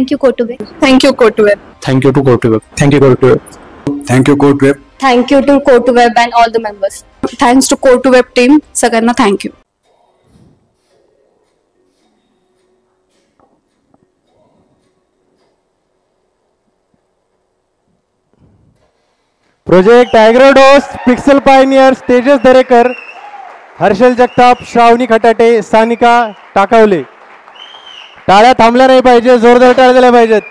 Thank you, Kotubeb. Thank you, Kotubeb. Thank you to Kotubeb. Thank you, Kotubeb. Thank you, Kotubeb. Thank you to Kotubeb and all the members. Thanks to Kotubeb team. सगळ्यांना thank you. Project ॲग्रोडोस, pixel pioneers, Tejas Darekar, Harshal Jagtap, Shravani Khatate, Sanika Takawale. टाळ्या थांबल्या नाही पाहिजे, जोरदार टाळ्या दिल्या पाहिजेत.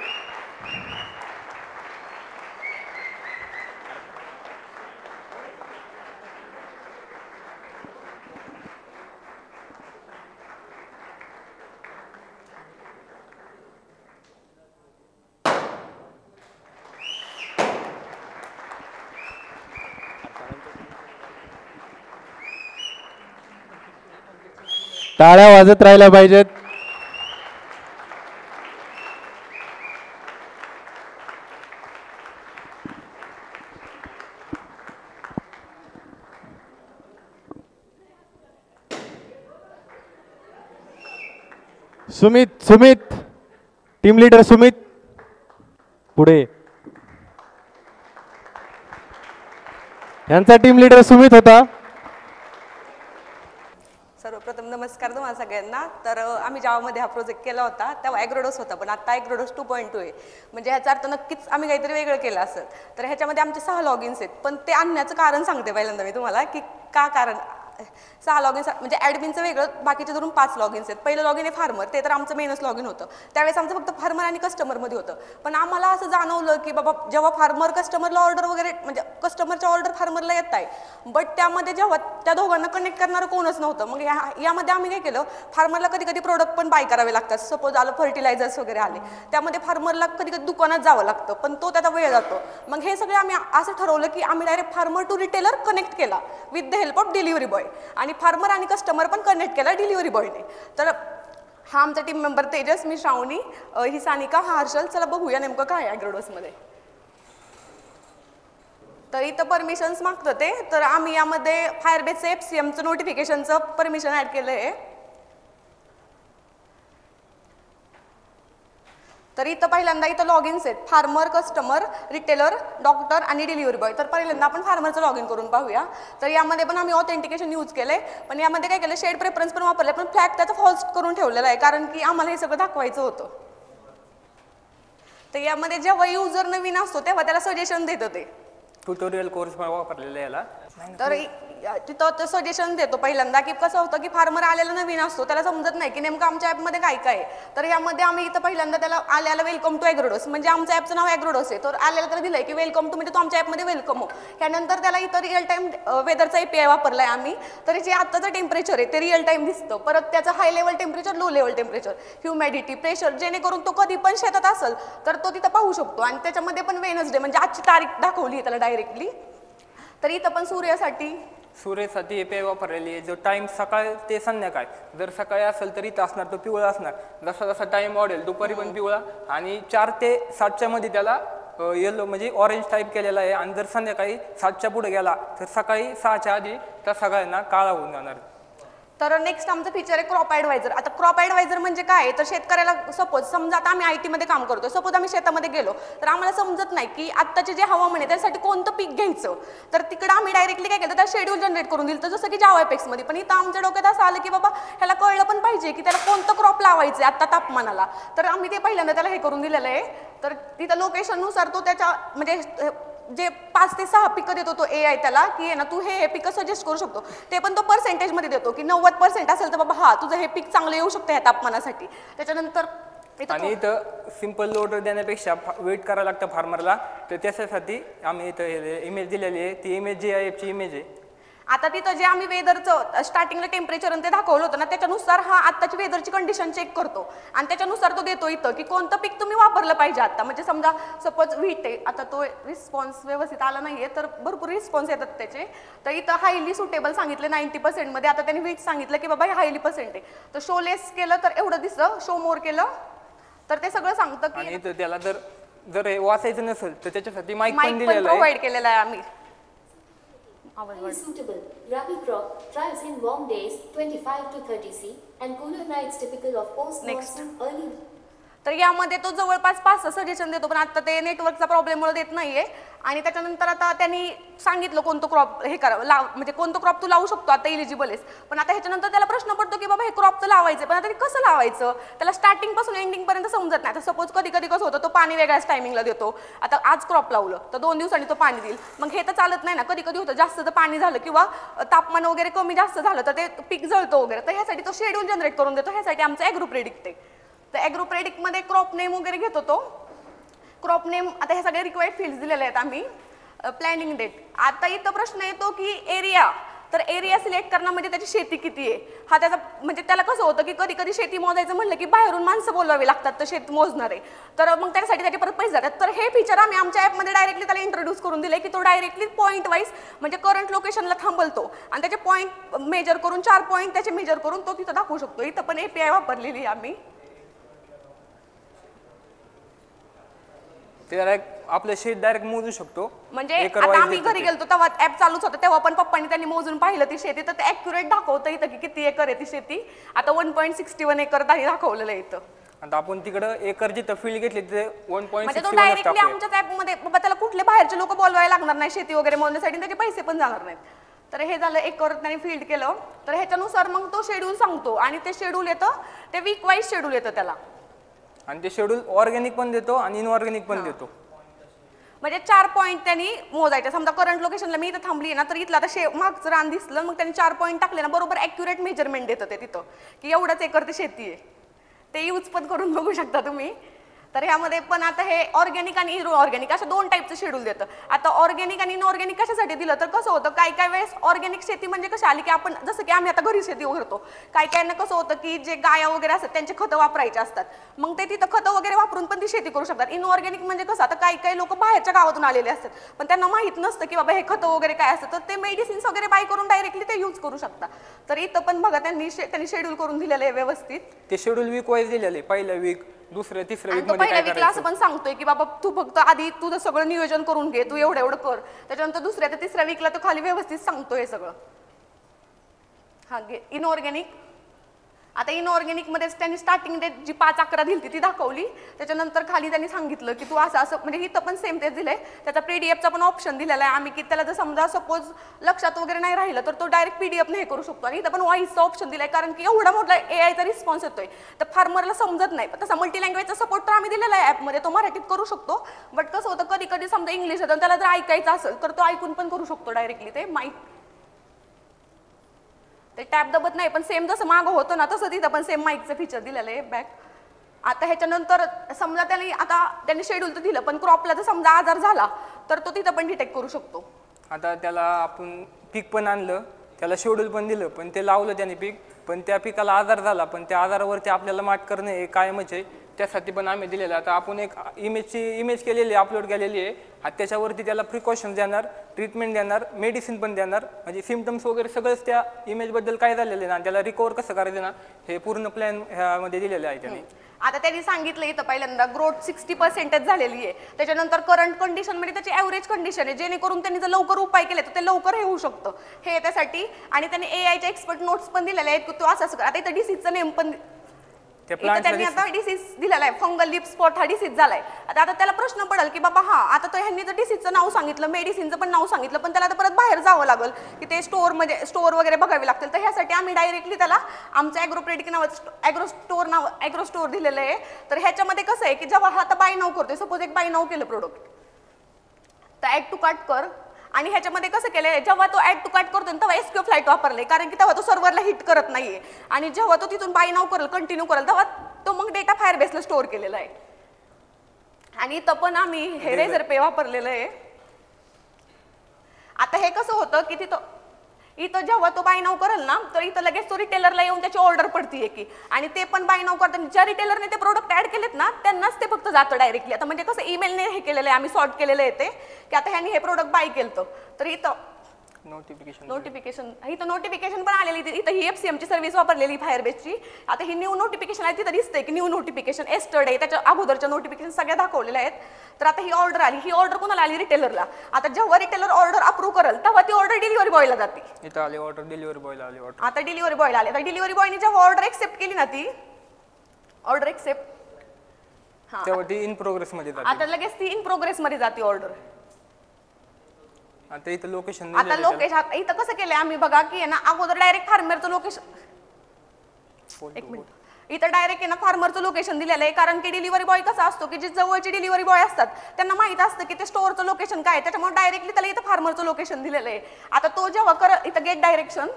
टाळ्या वाजत राहिल्या पाहिजेत. सुमित टीम लीडर सुमित पुढे. यांचा टीम लीडर सुमित होता. सर्वप्रथम नमस्कार तुम्हाला सगळ्यांना. तर आम्ही जेव्हामध्ये हा प्रोजेक्ट केला होता तेव्हा ॲग्रोडोस होता, पण आता ॲग्रोडोस 2.2 आहे. म्हणजे ह्याचा अर्थ नक्कीच आम्ही काहीतरी वेगळं केलं असेल. तर ह्याच्यामध्ये आमचे 6 लॉगिन्स आहेत, पण ते आणण्याचं कारण सांगते पहिल्यांदा मी तुम्हाला की का कारण. 6 लॉगिन्स म्हणजे ॲडमिनचं वेगळं, बाकीचे धरून 5 लॉगिन्स आहेत. पहिलं लॉगिन आहे फार्मर, ते तर आमचं मेनच लॉगिन होतं. त्यावेळेस आमचं फक्त फार्मर आणि कस्टमरमध्ये होतं. पण आम्हाला असं जाणवलं की बाबा जेव्हा फार्मर कस्टमरला ऑर्डर वगैरे म्हणजे कस्टमरच्या ऑर्डर फार्मरला येत आहे, बट त्यामध्ये जेव्हा त्या दोघांना कनेक्ट करणारं कोणच नव्हतं. मग यामध्ये आम्ही काय केलं, फार्मरला कधी कधी प्रोडक्ट पण बाय करावे लागतात. सपोज आलं फर्टिलायझर्स वगैरे आले, त्यामध्ये फार्मरला कधी कधी दुकानात जावं लागतं, पण तो त्याचा वेळ जातो. मग हे सगळे आम्ही असं ठरवलं की आम्ही direct farmer to retailer connect केला with the help of delivery boy, आणि फार्मर आणि कस्टमर पण कनेक्ट केला डिलिव्हरी बॉयने. तर हा आमचा टीम मेंबर तेजस, मी श्रावणी, ही सानिका, हा हर्षल. चला बघूया नेमकं काय आहे ॲग्रोडोसमध्ये. तर इथं परमिशन्स मागतं ते, तर आम्ही यामध्ये फायरबेसचं FCMचं नोटिफिकेशनचं परमिशन ॲड केलं आहे. तर इथं पहिल्यांदा इथं लॉगिन्स आहेत, फार्मर, कस्टमर, रिटेलर, डॉक्टर आणि डिलिव्हरी बॉय. तर पहिल्यांदा आपण फार्मरचं लॉगिन करून पाहूया. तर यामध्ये पण आम्ही ऑथेंटिकेशन यूज केले, पण यामध्ये काय केलं, शेड प्रेफरन्स पण वापरले, पण फ्लॅग त्याचा फॉल्स करून ठेवलेला आहे, कारण की आम्हाला हे सगळं दाखवायचं होतं. तर यामध्ये जेव्हा युजर नवीन असतो तेव्हा त्याला सजेशन देतं ते ट्युटोरियल कोर्स वापरलेला याला. तर तिथं ते सजेशन देतो पहिल्यांदा की कसं होतं की फार्मर आलेला नवीन असतो, त्याला समजत नाही की नेमकं आमच्या ॲपमध्ये काय काय आहे. तर यामध्ये आम्ही इथं पहिल्यांदा त्याला आल्याला वेलकम टू ॲग्रोडोस, म्हणजे आमच्या ॲपचं नाव ॲग्रोडोस आहे, तर आल्याला त्याला दिलंय की वेलकम टू, म्हणजे तो आमच्या ॲपमध्ये वेलकम हो. त्यानंतर त्याला इथं रिअल टाईम वेदरचा API वापरलाय आम्ही. तर जे आत्ताचं टेम्परेचर आहे ते रिअल टाईम दिसतं, परत त्याचं high level temperature, low level temperature, humidity, pressure, जेणेकरून तो कधी पण शेतात असेल तर तो तिथं पाहू शकतो. आणि त्याच्यामध्ये पण वेनसडे म्हणजे आजची तारीख दाखवली त्याला डायरेक्टली. तर इथं पण सूर्यासाठी API वापरलेली आहे. जो टाइम सकाळ ते संध्याकाळ, जर सकाळी असेल तर इथं असणार तो पिवळा असणार, जसा जसा टाइम वाढेल दुपारी पण पिवळा, आणि 4 ते 7च्या मध्ये त्याला येलो म्हणजे ऑरेंज टाईप केलेला आहे. आणि जर संध्याकाळी 7च्या पुढे गेला तर सकाळी 6च्या आधी त्या सगळ्यांना काळा होऊन जाणार. तर नेक्स्ट आमचं फीचर आहे क्रॉप ॲडवायझर. आता क्रॉप ॲडवायझर म्हणजे काय, तर शेतकऱ्याला सपोज समजा आता आम्ही IT मध्ये काम करतो, सपोज आम्ही शेतामध्ये गेलो तर आम्हाला समजत नाही की आत्ताचे जे हवामान आहे त्यासाठी कोणतं पीक घ्यायचं, तर तिकडे आम्ही डायरेक्टली काय केलं, त्याला शेड्यूल जनरेट करून दिलं, जसं की जावा ॲपेक्समध्ये. पण इथं आमच्या डोक्यात असं आलं की बाबा ह्याला कळलं पण पाहिजे की त्याला कोणतं क्रॉप लावायचं आहे आत्ता तापमानाला, तर आम्ही ते पहिल्यांदा त्याला हे करून दिलेलं आहे. तर तिथं लोकेशननुसार तो त्याच्या म्हणजे जे 5 ते 6 पिकं देतो तो AI त्याला की आहे ना तू हे पिकं सजेस्ट करू शकतो. ते पण तो पर्सेंटेजमध्ये देतो की 90% असेल तर बाबा हा तुझं हे पीक चांगलं येऊ शकतं ह्या तापमानासाठी. त्याच्यानंतर आणि इथं सिंपल ऑर्डर देण्यापेक्षा वेट करायला लागतं फार्मरला, तर त्याच्यासाठी आम्ही इथं इमेज दिलेली आहे. ती इमेज जी आहे ची इमेज आहे. आता तिथं जे आम्ही वेदरचं स्टार्टिंगला टेम्परेचर ते दाखवलं होतं ना, त्याच्यानुसार हा आत्ताची वेदरची कंडिशन चेक करतो आणि त्याच्यानुसार तो देतो इथं की कोणतं पीक तुम्ही वापरलं पाहिजे आता. म्हणजे समजा सपोज व्हीट आहे, आता तो रिस्पॉन्स व्यवस्थित आला नाहीये तर भरपूर रिस्पॉन्स येतात त्याचे. तर इथं हायली सुटेबल सांगितले 90% मध्ये, आता त्यांनी व्हीट सांगितलं की बाबा हे हायली पर्सेंट आहे. तर शो लेस केलं तर एवढं दिसतं, शो मोर केलं तर ते सगळं सांगतं की त्याला जर हे वाचायचं नसेल तर त्याच्यासाठी माईक पण दिलेलं आहे, प्रोव्हाइड केलेला आहे आम्ही. Suitable. Rabi crop thrives in warm days 25 to 30 C and cooler nights typical of post-monsoon early. तर यामध्ये तो जवळपास 5 सजेशन देतो, पण आता ते नेटवर्कचा प्रॉब्लेममुळे देत नाहीये. आणि त्याच्यानंतर आता त्यांनी सांगितलं कोणतं क्रॉप हे करा म्हणजे कोणतं क्रॉप तू लावू शकतो आता इलिजिबल आहेस. पण आता ह्याच्यानंतर त्याला प्रश्न पडतो की बाबा हे क्रॉप तर लावायचं, पण आता ते कसं लावायचं त्याला स्टार्टिंग पासून एंडिंग पर्यंत समजत नाही. आता सपोज कधी कधी कसं होतं, तो पाणी वेगळ्याच टायमिंगला देतो. आता आज क्रॉप लावलं तर 2 दिवसांनी तो पाणी देईल, मग हे तर चालत नाही ना. कधी कधी होतं जास्त जर पाणी झालं किंवा तापमान वगैरे कमी जास्त झालं तर ते पीक जळतो वगैरे. तर ह्यासाठी तो शेड्यूल जनरेट करून देतो. ह्यासाठी आमचं ॲग्रो प्रेडिक्ट आहे. तर ॲग्रो प्रेडिक्टमध्ये क्रॉप नेम वगैरे घेतो तो. क्रॉप नेम आता हे सगळे रिक्वायर्ड फील्ड्स दिलेले आहेत आम्ही. Planning date. आता इथं प्रश्न येतो की एरिया, तर एरिया सिलेक्ट करणं म्हणजे त्याची शेती किती आहे हा त्याचा म्हणजे त्याला कसं होतं की कधी कधी शेती मोजायचं म्हटलं की बाहेरून माणसं बोलवावी लागतात तर शेत मोजणार आहे, तर मग त्यासाठी त्याचे परत पैसे जातात. तर हे फीचर आम्ही आमच्या ॲपमध्ये डायरेक्टली त्याला इंट्रोड्यूस करून दिले की तो डायरेक्टली पॉईंट वाईज म्हणजे करंट लोकेशनला थांबलतो आणि त्याचे पॉईंट मेजर करून 4 पॉईंट त्याचे मेजर करून तो तिथं दाखवू शकतो. इथं पण API वापरलेली आहे आम्ही. आपलं शेत डायरेक्ट मोजू शकतो. म्हणजे आता आम्ही घरी गेलतो तेव्हा ऍप चालूच होतं, तेव्हा पण पप्पांनी त्यांनी मोजून पाहिलं ती शेती, तर ते ॲक्युरेट दाखवतं इथं की किती एकर आहे ती शेती. आता 1.61 एकर दाखवलेलं आहे इथं. आता आपण तिकडं एकर जिथं फील्ड घेतली तिथे 1.61 म्हणजे तो डायरेक्टली आमच्याच ॲपमध्ये बाबा त्याला कुठले बाहेरचे लोक बोलवायला लागणार नाही शेती वगैरे मोजण्यासाठी, त्याचे पैसे पण जाणार नाहीत. तर हे झालं एकर त्याने फील्ड केलं. तर ह्याच्यानुसार मग तो शेड्यूल सांगतो आणि ते शेड्यूल येतं, ते वीक वाईज शेड्यूल येतं त्याला. आणि ते शेड्यूल ऑर्गॅनिक पण देतो आणि इनऑर्गॅनिक पण देतो. म्हणजे 4 पॉईंट त्यांनी मोजायचे. समजा करंट लोकेशनला मी इथं थांबली ना, तर इथलं आता मागचं रान दिसलं, मग त्यांनी 4 पॉईंट टाकले ना, बरोबर ॲक्युरेट मेजरमेंट देतं ते तिथं की एवढंच एकर ती शेती आहे. ते यूज पण करून बघू शकता तुम्ही. तर ह्यामध्ये पण आता हे ऑर्गॅनिक आणि इनऑर्गॅनिक अशा 2 टाईपचं शेड्यूल देतं. आता ऑर्गॅनिक आणि इनऑर्गॅनिक कशासाठी दिलं तर कसं होतं, काही वेळेस ऑर्गॅनिक शेती म्हणजे कशी आली की आपण जसं की आम्ही आता घरी शेती करतो, काहींना कसं होतं की जे गाया वगैरे असतात त्यांचे खतं वापरायचे असतात, मग ते तिथं खतं वगैरे वापरून पण ती शेती करू शकतात. इनऑर्गॅनिक म्हणजे कसं, आता काही लोक बाहेरच्या गावातून आलेले असतात पण त्यांना माहित नसतं की बाबा हे खतं वगैरे काय असतं, तर ते मेडिसिन्स वगैरे बाय करून डायरेक्टली ते यूज करू शकतात. तर इथं पण बघा त्यांनी शेड्यूल करून दिलेलं आहे व्यवस्थित. ते शेड्यूल वीक वाईज दिलेलं आहे. पहिल्या वीक, दुसऱ्या तिसऱ्या वीक मध्ये पहिल्या वीकला असं पण सांगतोय की बाबा तू फक्त आधी तुझं सगळं नियोजन करून घे, तू एवढं कर, त्याच्यानंतर दुसऱ्या ते तिसऱ्या वीकला तो खाली व्यवस्थित सांगतोय सगळं. हा इनऑर्गॅनिक. आता इनऑर्गॅनिक मध्ये त्यांनी स्टार्टिंग डेट जी 5/11 दिली ती दाखवली, त्याच्यानंतर खाली त्यांनी सांगितलं की तू असं म्हणजे इथं पण सेम तेच दिलंय. त्याचा पीडीएफचा पण ऑप्शन दिलेला आहे आम्ही की त्याला जर समजा सपोज लक्षात वगैरे नाही राहिलं तर तो डायरेक्ट पीडीएफ नाही करू शकतो. आणि इथं पण व्हॉइसचा ऑप्शन दिलाय, कारण की एवढा मोठा एआयचा रिस्पॉन्स येतोय तर फार्मरला समजत नाही. तसा मल्टी लँग्वेजचा सपोर्ट तर आम्ही दिलेला आहे ॲपमध्ये, तो मराठीत करू शकतो. बट कसं होतं कधी कधी समजा इंग्लिश येतं त्याला जर ऐकायचं असेल तर तो ऐकून पण करू शकतो डायरेक्टली. ते माईक ते टॅप दबत नाही, पण सेम जसं मागं होतं ना तसं तिथं पण सेम माईकचं फीचर दिलेलं आहे बॅक. आता ह्याच्यानंतर समजा त्यांनी शेड्यूल तर दिलं, पण क्रॉपला जर समजा आजार झाला तर तो तिथं पण डिटेक्ट करू शकतो. आता त्याला आपण पीक पण आणलं, त्याला शेड्यूल पण दिलं, पण ते लावलं त्याने पीक, पण त्या पिकाला आजार झाला, पण त्या आजारावरती आपल्याला मात करणे हे कायमच आहे. त्यासाठी पण आम्ही दिलेलं. आता आपण एक इमेज केलेली आहे, अपलोड केलेली आहे. आता त्याच्यावरती त्याला प्रिकॉशन्स देणार, ट्रीटमेंट देणार, मेडिसिन पण देणार, म्हणजे सिम्पटम्स वगैरे सगळंच त्या इमेजबद्दल काय झालेलं आहे ना, त्याला रिकवर कसं करायचं ना हे पूर्ण प्लॅन ह्यामध्ये दिलेलं आहे त्यांनी. आता त्यांनी सांगितलं इथं पहिल्यांदा ग्रोथ 60% झालेली आहे. त्याच्यानंतर करंट कंडिशन म्हणजे त्याची ॲव्हरेज कंडिशन आहे, जेणेकरून त्यांनी जर लवकर उपाय केले तर ते लवकर हे होऊ शकतं हे त्यासाठी. आणि त्यांनी एआयचे एक्सपर्ट नोट्स पण दिलेले आहेत की तो असं कर. आता इथं डिसीजचा नेम पण त्यांनी आता डिसीज दिलेला आहे, फंगल लिप स्पॉट हा डिसीज झालाय. आता त्याला प्रश्न पडेल की बाबा हा आता तो ह्यांनी जर डिसीजचं नाव सांगितलं, मेडिसिनचं पण नाव सांगितलं, पण त्याला आता परत बाहेर जावं लागेल की ते स्टोअर वगैरे बघावे लागतील. तर ह्यासाठी आम्ही डायरेक्टली त्याला आमचं ॲग्रोप्रेडिक्ट नावाचं ॲग्रो स्टोअर दिलेलं आहे. तर ह्याच्यामध्ये कसं आहे की जेव्हा हा आता बाय नाव करतोय, सपोज एक बाय नाव केलं प्रोडक्ट, तर ॲड टू कार्ट कर. आणि ह्याच्यामध्ये कसं केलंय, जेव्हा तो ॲड टू कार्ट करतो तेव्हा एसक्यू फ्लाईट वापरले, कारण की तेव्हा तो सर्व्हरला हिट करत नाहीये. आणि जेव्हा तो तिथून बाय नाव करेल, कंटिन्यू करेल, तेव्हा तो मग डेटा फायरबेसला स्टोअर केलेला आहे. आणि इथं पण आम्ही हे रेझर पे वापरलेलं आहे. आता हे कसं होतं की इथं जेव्हा तो बाय नाव करेल ना, तर इथं लगेच तो रिटेलरला येऊन त्याची ऑर्डर पडतीये की, आणि ते पण बाय नाव करताना ज्या रिटेलरने ते प्रोडक्ट ऍड केलेत ना त्यांनाच ते फक्त जातं डायरेक्टली. आता म्हणजे कसं ईमेलने हे केलेलं आहे, आम्ही सॉर्ट केलेलं आहे ते की आता ह्यानी हे प्रोडक्ट बाय केलं, तर इथं नोटिफिकेशन पण आलेली. इथं ही एफसीएमची सर्व्हिस वापरलेली फायरबेसची. आता ही न्यू नोटिफिकेशन आहे, तिथं दिसतंय की न्यू नोटिफिकेशन एस्टरडे, त्याच्या अगोदरच्या नोटिफिकेशन सगळ्या दाखवलेल्या आहेत. तर आता ही ऑर्डर आली, ही ऑर्डर कोणाला आली, रिटेलरला. आता जेव्हा रिटेलर ऑर्डर अप्रूव्ह करेल तेव्हा ती ऑर्डर डिलिव्हरी बॉयला जाते. इथं आली ऑर्डर, डिलिव्हरी बॉयला आली ऑर्डर. आता डिलिव्हरी बॉयला आली. आता डिलिव्हरी बॉयने जेव्हा ऑर्डर एक्सेप्ट केली ना, ती ऑर्डर एक्सेप्ट तेव्हा ती इन प्रोग्रेस मध्ये जाते. आता लगेच ती इन प्रोग्रेस मध्ये जाते ऑर्डर. आता इथं लोकेशन आता लोकेशन इथं कसं केलंय आम्ही बघा की ना अगोदर डायरेक्ट फार्मरचं लोकेशन एक मिनिट इथं डायरेक्ट आहे ना फार्मरचं लोकेशन दिलेलं आहे कारण की डिलिव्हरी बॉय कसा असतो की जे जवळचे डिलिव्हरी बॉय असतात त्यांना माहित असतं की ते स्टोअरचं लोकेशन काय आहे त्याच्यामुळे डायरेक्टली त्याला इथं फार्मरचं लोकेशन दिलेलं आहे. आता तो जेव्हा इथं गेट डायरेक्शन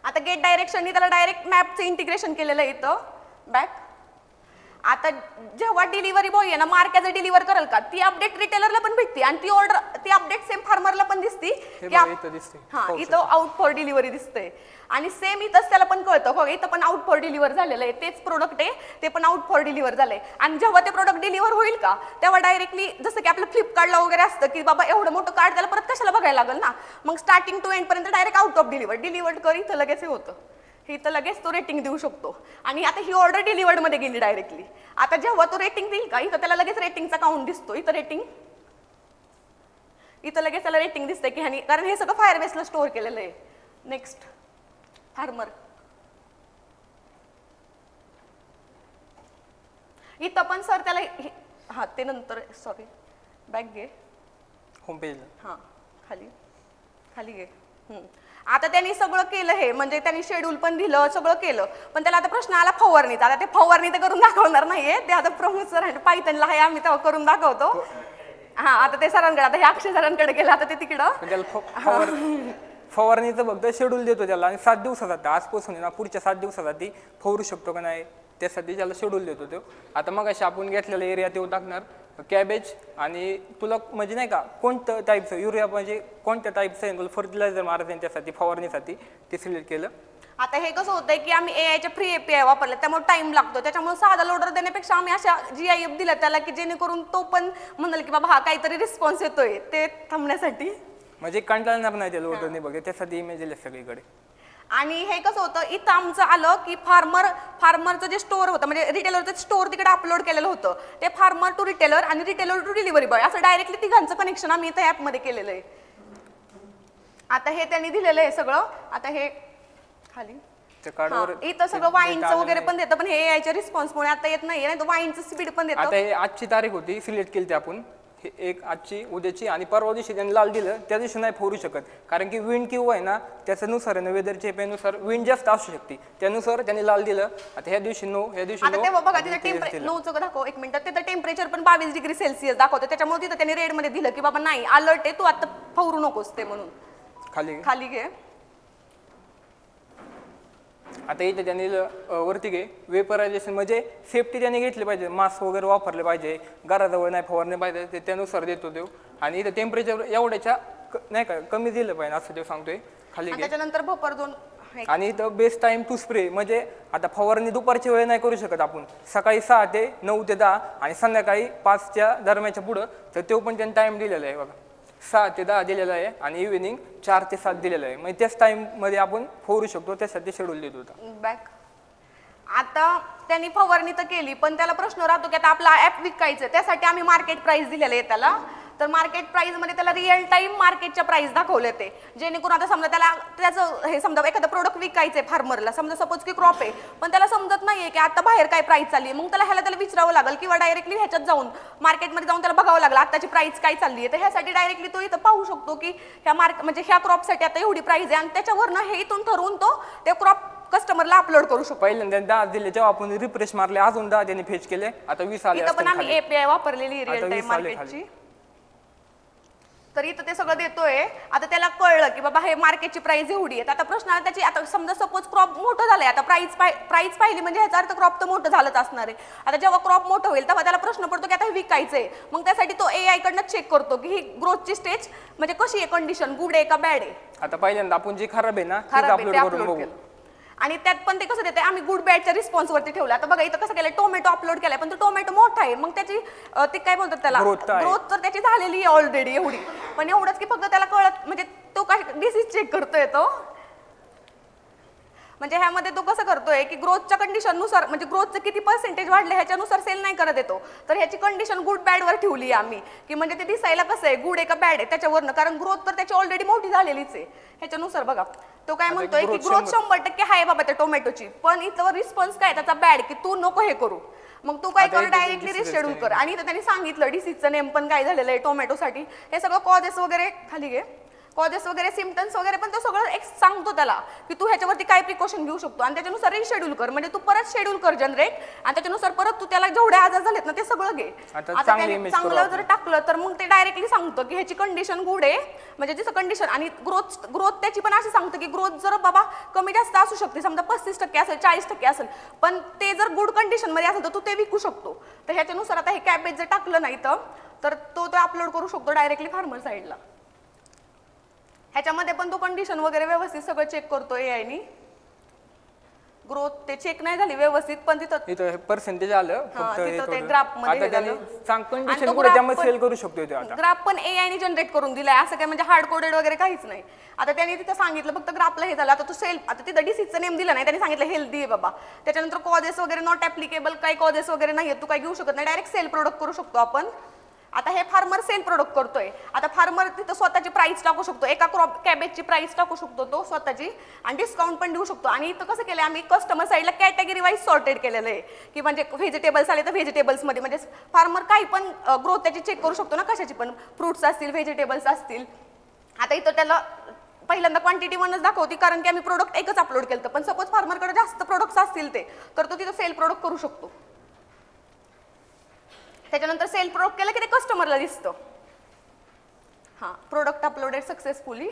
आता गेट डायरेक्शननी त्याला डायरेक्ट मॅपचं इंटिग्रेशन केलेलं आहे इथं बॅक. आता जेव्हा डिलिव्हरी बॉय आहे ना मार्केट डिलिव्हर करेल का ती अपडेट रिटेलरला पण भेटते आणि ती ऑर्डर ती अपडेट सेम फार्मरला पण दिसते की इथं आउट फॉर डिलिव्हरी दिसतंय आणि सेम इथंच त्याला पण कळतं हो इथं पण आउट फॉर डिलिव्हर झालेलं आहे तेच प्रोडक्ट आहे ते पण आउट फॉर डिलिव्हर झालंय. आणि जेव्हा ते प्रोडक्ट डिलिव्हर होईल का तेव्हा डायरेक्टली जसं की आपलं फ्लिपकार्टला वगैरे असतं की बाबा एवढं मोठं कार्ड त्याला परत कशाला बघायला लागेल ना मग स्टार्टिंग टू एंड पर्यंत डायरेक्ट आउट ऑफ डिलिव्हर्ड कर इथं लगेच हे होतं इथं लगेच तो रेटिंग देऊ शकतो. आणि आता ही ऑर्डर डिलिव्हर्ड मध्ये गेली डायरेक्टली. आता जेव्हा तो रेटिंग देईल का इथं त्याला लगेच रेटिंगचा काउंट दिसतो इथं लगेच त्याला रेटिंग दिसतंय की ह्यानी कारण हे सगळं फायरबेसला स्टोअर केलेलं आहे. नेक्स्ट फार्मर इथं पण सर त्याला हा ते नंतर सॉरी बॅक घे होम पेज हा खाली घे. आता त्यांनी सगळं केलं हे म्हणजे त्यांनी शेड्यूल पण दिलं सगळं केलं पण त्याला आता प्रश्न आला फवारणीचा. आता ते फवारणी तर करून दाखवणार नाहीये ते आता प्रमोद सर पायथनला आहे आम्ही तेव्हा करून दाखवतो. हा आता ते सरांकडे आता हे अक्षय सरांकडे गेलं आता ते तिकडं फवारणीचं फक्त शेड्यूल देतो त्याला आणि 7 दिवसासाठी आजपासून ना पुढच्या 7 दिवसासाठी फवारू शकतो का नाही त्यासाठी त्याला शेड्यूल देतो तो. आता मग अशी आपण घेतलेला एरिया तेव्हा टाकणार कॅबेज आणि तुला म्हणजे नाही का कोणतं टाईपचं युरिया म्हणजे कोणत्या टाईपचं आहे तुला फर्टिलायझर मारायचं आहे त्यासाठी फवारणीसाठी ते सिलेक्ट केलं. आता हे कसं होतंय की आम्ही एआयच्या फ्री एपीआय वापरले त्यामुळे टाइम लागतो त्याच्यामुळे साधा लोडर देण्यापेक्षा आम्ही अशा GIF दिल्या त्याला की जेणेकरून तो पण म्हणाल की बाबा हा काहीतरी रिस्पॉन्स येतोय ते थांबण्यासाठी म्हणजे कंटाळणार नाही त्या लोडरने बघा त्यासाठी इमेज दिले सगळीकडे. आणि हे कसं होतं इथं आमचं आलं की फार्मरचं जे स्टोअर होतं म्हणजे रिटेलरचं स्टोअर तिकडे अपलोड केलेलं होतं ते फार्मर टू रिटेलर आणि रिटेलर टू डिलिव्हरी बॉय असं डायरेक्टली तिघांचं कनेक्शन आम्ही इथं ॲपमध्ये केलेलं आहे. आता हे त्यांनी दिलेलं आहे सगळं. आता हे खाली इथं सगळं वाईनचं वगैरे पण देतं पण हे एआयच्या रिस्पॉन्समुळे आता येत नाहीये नाही तर वाईनचं स्पीड पण देतं. आता हे आजची तारीख होती सिलेक्ट केली आपण एक आजची उद्याची आणि परवा दिवशी त्यांनी लाल दिलं त्या दिवशी नाही फोडू शकत कारण की विंड किंवा आहे ना त्याच्यानुसार आहे ना वेदर चेपेनुसार विंड जास्त असू शकते त्यानुसार त्यांनी लाल दिलं. आता ह्या दिवशी नो ह्या दिवशी आता तेव्हा बघा तिथं टेम्परेचर 9चं दाखव एक मिनिट तिथं टेम्परेचर पण 22 डिग्री सेल्सिअस दाखवतं त्याच्यामुळे तिथं त्यांनी रेड मध्ये दिलं की बाबा नाही अलर्ट आहे तू आता फवरू नकोस ते म्हणून खाली घे. आता इथे त्यांनी वरती घे वेपरायझेशन म्हणजे सेफ्टी त्यांनी घेतली पाहिजे मास्क वगैरे वापरले पाहिजे घराजवळ नाही फवारले पाहिजे ते त्यानुसार देतो तो. आणि इथे टेम्परेचर एवढ्याच्या नाही का कमी दिलं पाहिजे असं ते सांगतोय खाली घे. त्याच्यानंतर भपर 2 आणि इथं बेस्ट टाइम टू स्प्रे म्हणजे आता फवारणी दुपारची वेळ नाही करू शकत आपण सकाळी 6 ते 9 ते 10 आणि संध्याकाळी 5च्या दरम्यानच्या पुढं तर तो पण त्यांनी टाइम दिलेला आहे बघा 6 ते 10 दिलेला आहे आणि इव्हिनिंग 4 ते 7 दिलेला आहे म्हणजे त्याच टाइम मध्ये आपण फवारू शकतो त्यासाठी शेड्यूल देत होता. बॅक आता त्यांनी फवारणी तर केली पण त्याला प्रश्न राहतो की आता आपला ऍप विकायचं त्यासाठी आम्ही मार्केट प्राइस दिलेलं आहे त्याला. तर मार्केट प्राइस मध्ये त्याला रिअल टाइम मार्केटच्या प्राइस दाखवले ते जेणेकरून आता समजा त्याला त्याचं हे समजा एखादं प्रोडक्ट विकायचंय फार्मरला समजा सपोज की क्रॉप आहे पण त्याला समजत नाहीये की आता बाहेर काय प्राइस चालली आहे मग त्याला विचारावं लागेल किंवा डायरेक्टली ह्याच्यात जाऊन मार्केटमध्ये जाऊन त्याला बघावं लागलं आताची प्राइस काय चालली आहे. तर ह्यासाठी डायरेक्टली तो इथं पाहू शकतो की ह्या म्हणजे ह्या क्रॉपसाठी आता एवढी प्राइस आहे आणि त्याच्यावरनं हे इथून ठरवून तो ते क्रॉप कस्टमरला अपलोड करू शकतो. पहिल्यांदा 10 दिले जेव्हा आपण रिफ्रेश मारले अजून 10 त्यांनी फेच केले आता 20 आले. इथं पण आम्ही एपीआय वापरलेली रिअल टाइम मार्केटची तर इथं ते सगळं देतोय. आता त्याला कळलं की बाबा हे मार्केटची प्राइस एवढी आहे आता प्रश्न आला त्याची आता समजा सपोज क्रॉप मोठं झालंय आता प्राइस पाहिली म्हणजे ह्याचा अर्थ क्रॉप तर मोठं झालंच असणार आहे. आता जेव्हा क्रॉप मोठं होईल तेव्हा त्याला प्रश्न पडतो की आता हे विकायचंय मग त्यासाठी तो एआय कडनं चेक करतो की ही ग्रोथची स्टेज म्हणजे कशी आहे कंडिशन गुड आहे का बॅड आहे. आता पहिल्यांदा आपण जे खराब आहे ना ते अपलोड करून आणि त्यात पण ते कसं देते आम्ही गुड बॅडच्या रिस्पॉन्स वरती ठेवलं. आता बघा इथं कसं केलं टोमॅटो अपलोड केलाय पण तो टोमॅटो मोठा आहे मग त्याची ते काय बोलतात त्याला ग्रोथ तर त्याची झालेली आहे ऑलरेडी एवढी पण एवढंच की फक्त त्याला कळत म्हणजे तो काय डिसीज चेक करतोय तो म्हणजे ह्यामध्ये तो कसं करतोय की ग्रोथच्या कंडिशननुसार म्हणजे ग्रोथचं किती % वाढले ह्याच्यानुसार सेल नाही करत येतो. तर ह्याची कंडिशन गुड बॅडवर ठेवली आम्ही की म्हणजे ते दिसायला कसं आहे गुड आहे का बॅड आहे त्याच्यावरनं कारण ग्रोथ तर त्याची ऑलरेडी मोठी झालेलीच आहे ह्याच्यानुसार बघा तो काय म्हणतोय की ग्रोथ 100% आहे बाबा त्या टोमॅटोची, पण इथं रिस्पॉन्स काय त्याचा बॅड की तू नको हे करू. मग तू काय कर डायरेक्टली रिशेड्यूल कर. आणि इथं त्यांनी सांगितलं डिसीजचं नेम पण काय झालेलं आहे टोमॅटोसाठी, हे सगळं कॉजेस वगैरे खाली घे, कॉजेस वगैरे सिम्पटम्स वगैरे, पण तो सगळं एक सांगतो त्याला की तू ह्याच्यावरती काय प्रिकॉशन घेऊ शकतो आणि त्याच्यानुसार रिशेड्यूल कर. म्हणजे तू परत शेड्यूल कर जनरेट आणि त्याच्यानुसार परत तू त्याला जेवढे आजार झालेत ना ते सगळं घे. आता त्याने चांगलं जर टाकलं तर मग ते डायरेक्टली सांगतं की ह्याची कंडिशन गुड आहे, म्हणजे जसं कंडिशन आणि ग्रोथ त्याची पण अशी सांगतं की ग्रोथ जर बाबा कमी जास्त असू शकते, समजा 35% असेल 40% असेल, पण ते जर गुड कंडिशन मध्ये असेल तर तू ते विकू शकतो. तर ह्याच्यानुसार आता हे कॅबेज जर टाकलं नाही तर तो अपलोड करू शकतो डायरेक्टली फार्मर साईडला. ह्याच्यामध्ये पण तो कंडिशन वगैरे व्यवस्थित सगळं चेक करतो AI नी. ग्रोथ ते चेक नाही झाली व्यवस्थित, पण तिथं पर्सेंटेज आलं फक्त ते ग्राफ मध्ये कंडिशन पुढे त्यामध्ये सेल करू शकतो. ग्राफ पण AI नी जनरेट करून दिलाय, असं काय म्हणजे हार्ड कोडेड वगैरे काहीच नाही. आता त्यांनी तिथं सांगितलं फक्त ग्राफला हे झालं. आता तो सेल, आता तिथं डिसीजचं नेम दिलं नाही, त्यांनी सांगितलं हेल्दी आहे बाबा. त्याच्यानंतर कॉजेस वगैरे नॉट ऍप्लिकेबल, काही कॉजेस वगैरे नाही, तू काय घेऊ शकत नाही, डायरेक्ट सेल प्रोडक्ट करू शकतो आपण. आता हे फार्मर सेल प्रोडक्ट करतोय. आता फार्मर तिथं स्वतःची प्राइस टाकू शकतो, एका क्रॉप कॅबेजची प्राइस टाकू शकतो तो स्वतःची, आणि डिस्काउंट पण देऊ शकतो. आणि इथं कसं केलं आम्ही कस्टमर साईडला कॅटेगरी वाईज सॉर्टेड केलेलं आहे की म्हणजे व्हेजिटेबल्स आले तर व्हेजिटेबल्समध्ये म्हणजे फार्मर काही पण ग्रोथ त्याची चेक करू शकतो ना, कशाची पण, फ्रुट्स असतील व्हेजिटेबल्स असतील. आता इथं त्याला पहिल्यांदा क्वांटिटी वनच दाखवती कारण की आम्ही प्रोडक्ट एकच अपलोड केलं, पण सपोज फार्मरकडे जास्त प्रोडक्ट्स असतील ते तर तो तिथं सेल प्रोडक्ट करू शकतो. त्याच्यानंतर सेल प्रोडक्ट केलं की ते कस्टमरला दिसतं. हा, प्रोडक्ट अपलोडेड सक्सेसफुली.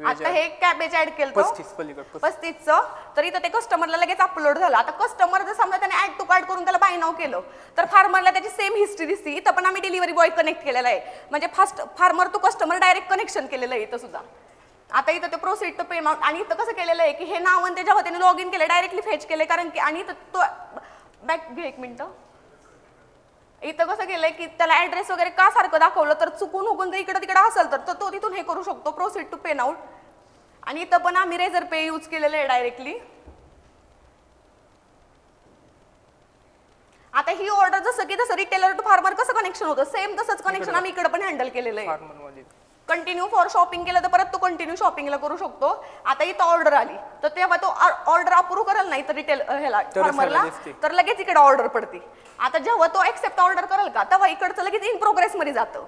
आता हे कॅबेज ऍड केलं 35चं, तर इथं ते कस्टमरला लगेच अपलोड झालं. आता कस्टमर जर समजा त्याने ऍड टू कार्ट करून त्याला बाय नाव केलं तर फार्मरला त्याची सेम हिस्ट्री दिसते. इथं पण आम्ही डिलिव्हरी बॉय कनेक्ट केलेला आहे, म्हणजे fast farmer to customer direct connection केलेलं आहे इथं सुद्धा. आता इथं ते प्रोसीड टू पेमेंट, आणि इथं कसं केलेलं आहे की हे नाव आणि जेव्हा त्याने लॉग इन केलं डायरेक्टली फेच केले, कारण की आणि तो बॅक घे एक मिनिट. इथं कसं केलंय की त्याला ऍड्रेस वगैरे का सारखं दाखवलं तर चुकून हुकून जर इकडे तिकडे असेल तर तो तिथून हे करू शकतो, प्रोसीड टू पे नाउ. आणि इथं पण आम्ही रेझर पे यूज केलेलं आहे डायरेक्टली. आता ही ऑर्डर जसं की जसं रिटेलर टू फार्मर कसं कनेक्शन होतं सेम तसंच कनेक्शन आम्ही इकडे पण हँडल केलेलं आहे. कंटिन्यू फॉर शॉपिंग केलं तर परत तो कंटिन्यू शॉपिंगला करू शकतो. आता इथं ऑर्डर आली तर तेव्हा तो ऑर्डर अप्रूव्ह करेल नाही तर रिटेल ह्याला फार्मरला तर लगेच इकडे ऑर्डर पडते. आता जेव्हा तो एक्सेप्ट ऑर्डर करेल का तेव्हा इकडचं लगेच इन प्रोग्रेस मध्ये जातं.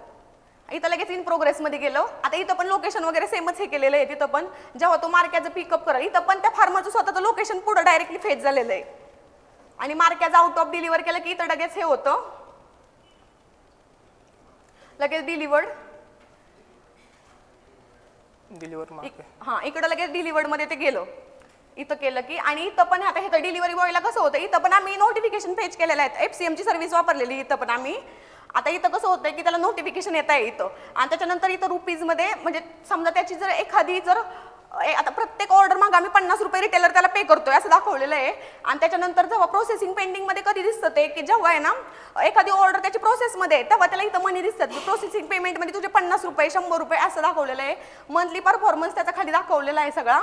इथं लगेच इन प्रोग्रेस मध्ये गेलं. आता इथं पण लोकेशन वगैरे सेमच हे केलेलं आहे. तिथं पण जेव्हा तो मार्केटचं पिकअप करेल इथं पण त्या फार्मरचं स्वतःचं लोकेशन पुढे डायरेक्टली फेच झालेलं आहे. आणि मार्केट आउट ऑफ डिलिव्हर केलं की इथं लगेच हे होतं, लगेच डिलिव्हर्ड. हा, इकडं लगेच डिलिव्हर्ड मध्ये ते गेलं. इथं केलं की, आणि इथं पण आता हे डिलिव्हरी बॉयला कसं होतं इथं पण आम्ही नोटिफिकेशन पेज केलेलं आहे. FCM ची सर्व्हिस वापरलेली इथं पण आम्ही. आता इथं कसं होतंय की त्याला नोटिफिकेशन येत आहे इथं, आणि त्याच्यानंतर इथं रुपीज मध्ये म्हणजे समजा त्याची जर एखादी जर आता प्रत्येक ऑर्डर मागे आम्ही 50 रुपये रिटेलर त्याला पे करतोय असं दाखवलेलं आहे. आणि त्याच्यानंतर जेव्हा प्रोसेसिंग पेंडिंग मध्ये कधी दिसतं ते की जेव्हा आहे ना एखादी ऑर्डर त्याची प्रोसेसमध्ये तेव्हा त्याला इथं मनी दिसतात. प्रोसेसिंग पेमेंट मध्ये तुझे 50 रुपये 100 रुपये असं दाखवलेलं आहे. मंथली परफॉर्मन्स त्याचा खाली दाखवलेला आहे सगळा.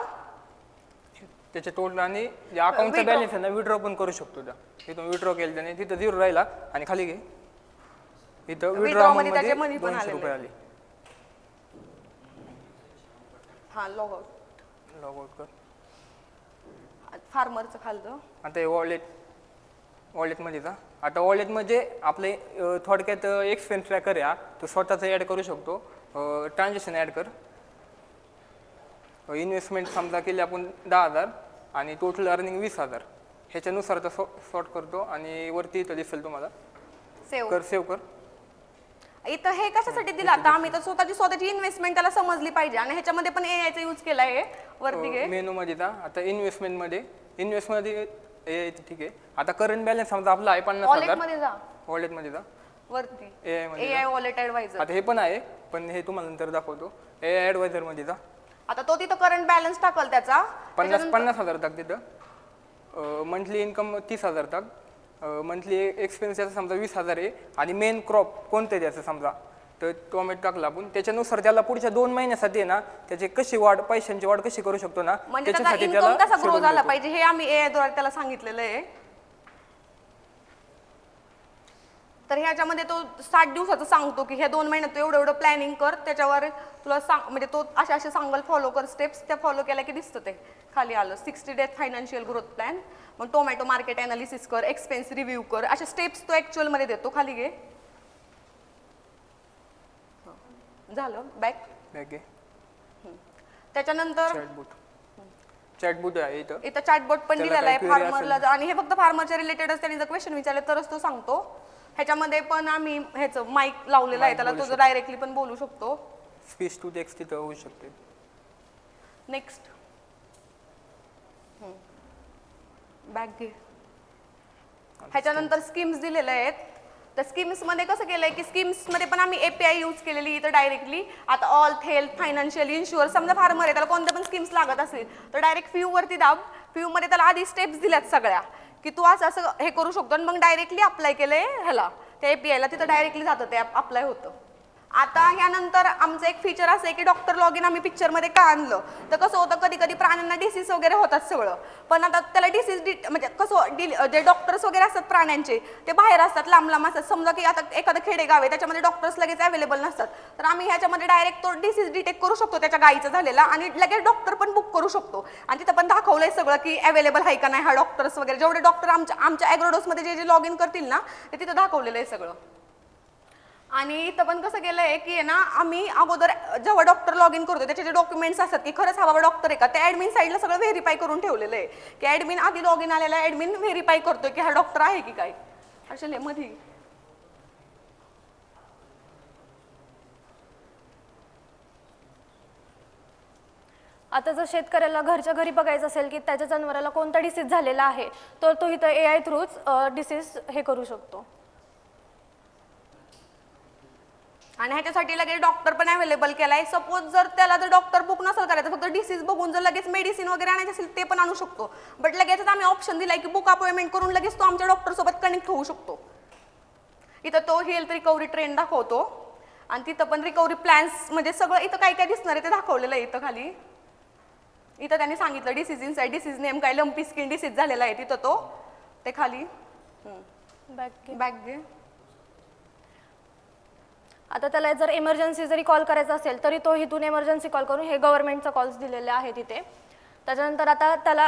त्याच्या टोटल आणि अकाउंटचा बॅलन्स आहे ना विड्रॉ पण करू शकतो. तिथून विड्रॉ केलं त्याने तिथं 0 राहिला आणि खाली घे इथं विड्रॉ मध्ये त्याचे मनी पण आले. हा, लॉग आउट कर फार्मरचं खालचं. आता हे वॉलेट मध्ये जा. आता वॉलेट म्हणजे आपले थोडक्यात एक्सपेन्स ट्रॅकर आहे, तो स्वतःचा ऍड करू शकतो. ट्रान्झॅक्शन ऍड कर. इन्व्हेस्टमेंट समजा केली आपण 10,000 आणि टोटल अर्निंग 20,000. ह्याच्यानुसार तो सॉर्ट करतो आणि वरती इथं दिसेल तुम्हाला सेव्ह कर. इथं हे कशासाठी दिलं आता आम्ही तर स्वतःची इन्व्हेस्टमेंट त्याला समजली पाहिजे, आणि ह्याच्यामध्ये पण AI चा यूज केला आहे. वरती घे मेनू मध्ये जा. आता इन्व्हेस्टमेंट मध्ये AI ठीक आहे. आता करंट बॅलन्स समजा आपला आहे 50,000. वॉलेट मध्ये जा वरती AI वॉलेट ऍडवायझर. आता हे पण आहे पण हे तुम्हाला नंतर दाखवतो. AI ऍडवायझर मध्ये जा. आता तो तिथं करंट बॅलन्स टाकल त्याचा 50,000 टाक. तिथं मंथली इन्कम 30,000 टाक. मंथली एक्सपेन्स याचा समजा 20,000 आहे, आणि मेन क्रॉप कोणतं द्यायचं समजा तर टोमॅटो टाकला आपण. त्याच्यानुसार त्याला पुढच्या 2 महिन्यासाठी ना त्याची कशी वाढ पैशांची वाढ कशी करू शकतो ना त्याच्यासाठी त्याला कसा ग्रो झाला पाहिजे हे आम्ही AI द्वारे त्याला सांगितलेलं आहे. तर ह्याच्यामध्ये तो 60 दिवसाचं सांगतो की ह्या 2 महिन्यात तू एवढं एवढं प्लॅनिंग कर, त्याच्यावर तुला म्हणजे तो असे सांगल फॉलो कर स्टेप्स, त्या फॉलो केल्या की दिसतं ते खाली आलं 60 डेज फायनान्शियल ग्रोथ प्लॅन, मग टोमॅटो मार्केट ॲनालिसिस कर, एक्सपेन्स रिव्ह्यू कर, अशा स्टेप्स तो ॲक्च्युअलमध्ये देतो. खाली घे, झालं बॅक. त्याच्यानंतर चॅटबोट आहे इथं चॅटबोट पण दिलेला आहे फार्मरला, आणि हे फक्त फार्मरच्या रिलेटेडच त्यांनी जर क्वेश्चन विचारले तरच तो सांगतो. ह्याच्यामध्ये पण आम्ही ह्याचं माईक लावलेलं आहे त्याला, तो डायरेक्टली पण बोलू शकतो. स्पीच टू टेक्स्ट तिथं होऊ शकते. नेक्स्ट बॅक घे. ह्याच्यानंतर स्कीम्स दिलेल्या आहेत. तर स्कीम्समध्ये कसं केलंय की स्कीम्समध्ये पण आम्ही API यूज केलेली इथं डायरेक्टली. आता ऑल हेल्थ, फायनान्शियल, इन्शुअर, समजा फार्मर आहे त्याला कोणत्या पण स्कीम्स लागत असेल तर डायरेक्ट फ्यूवरती दाब. फ्यूमध्ये त्याला आधी स्टेप्स दिल्यात सगळ्या की तू असं हे करू शकतो, आणि मग डायरेक्टली अप्लाय केलंय ह्याला त्या APIला, तिथं डायरेक्टली जातं ते अप्लाय होतं. आता ह्यानंतर आमचं एक फीचर असं आहे की डॉक्टर लॉग इन आम्ही पिक्चरमध्ये का आणलं, तर कसं होतं कधी कधी प्राण्यांना डिसीज वगैरे होतात सगळं, पण आता त्याला डिसीज म्हणजे कसं जे डॉक्टर्स वगैरे असतात प्राण्यांचे ते बाहेर असतात, लांब लांब असतात. समजा की आता एखादं खेडेगाव आहे त्याच्यामध्ये डॉक्टर्स लगेच अवेलेबल नसतात, तर आम्ही ह्याच्यामध्ये डायरेक्ट तो डिसीज डिटेक्ट करू शकतो त्याच्या गायीचा झालेला, आणि लगेच डॉक्टर पण बुक करू शकतो. आणि तिथं पण दाखवलंय सगळं की अवेलेबल आहे का नाही हा डॉक्टर्स वगैरे, जेवढे डॉक्टर आमच्या ॲग्रोडोसमध्ये जे जे लॉग इन करतील ना ते तिथं दाखवलेलं आहे सगळं. आणि इथं पण कसं केलंय की ना आम्ही अगोदर जेव्हा डॉक्टर लॉग इन करतो त्याचे जे डॉक्युमेंट्स असतात की खरंच हा बाबा डॉक्टर आहे का, ते ॲडमिन साईडला सगळं व्हेरीफाय करून ठेवलेलं आहे की ॲडमिन आधी लॉग इन आलेला ॲडमिन व्हेरीफाय करतोय की हा डॉक्टर आहे की काय. अशा मध्ये आता जर शेतकऱ्याला घरच्या घरी बघायचं असेल की त्याच्या जनावराला कोणता डिसीज झालेला आहे तर तो इथं AI थ्रूच डिसीज हे करू शकतो. आणि ह्याच्यासाठी लगेच डॉक्टर पण अवेलेबल केलाय. सपोज जर त्याला जर डॉक्टर बुक नसेल करायचं, फक्त डिसीज बघून जर लगेच मेडिसिन वगैरे आणायचं असेल ते पण आणू शकतो, बट लगेचच आम्ही ऑप्शन दिलाय की बुक अपॉइंटमेंट करून लगेच तो आमच्या डॉक्टर सोबत कनेक्ट होऊ शकतो. इथं तो हेल्थ रिकव्हरी ट्रेंड दाखवतो, आणि तिथं पण रिकव्हरी प्लॅन्स म्हणजे सगळं इथं काय काय दिसणार आहे ते दाखवलेलं आहे. इथं खाली इथं त्यांनी सांगितलं डिसीज इनसाइड, डिसीज नेम काय, लंपी स्किन डिसीज झालेला आहे तिथं तो, ते खाली बॅक घे. आता त्याला जर इमर्जन्सी जरी कॉल करायचा असेल तरी तो इथून इमर्जन्सी कॉल करून हे गव्हर्नमेंटचा कॉल्स दिलेले आहेत तिथे. त्याच्यानंतर आता त्याला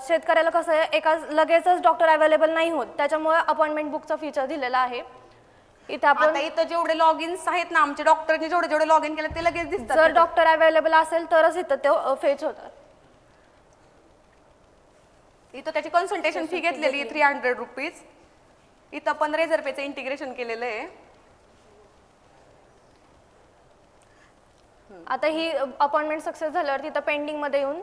शेतकऱ्याला कसं आहे एका लगेचच डॉक्टर अवेलेबल नाही होत, त्याच्यामुळे अपॉइंटमेंट बुकचा फीचर दिलेला आहे. इथे आपण इथं जेवढे लॉग इन्स आहेत ना आमच्या डॉक्टरने जेवढे जेवढे लॉग इन केले ते लगेच दिसतात. जर डॉक्टर अवेलेबल असेल तरच इथं ते फेच होतात. इथं त्याची कन्सल्टेशन फी घेतलेली 300 रुपीज. इथं पण रेझर पेचं इंटिग्रेशन केलेलं आहे. आता ही अपॉइंटमेंट सक्सेस झाल्यावर तिथं पेंडिंग मध्ये येऊन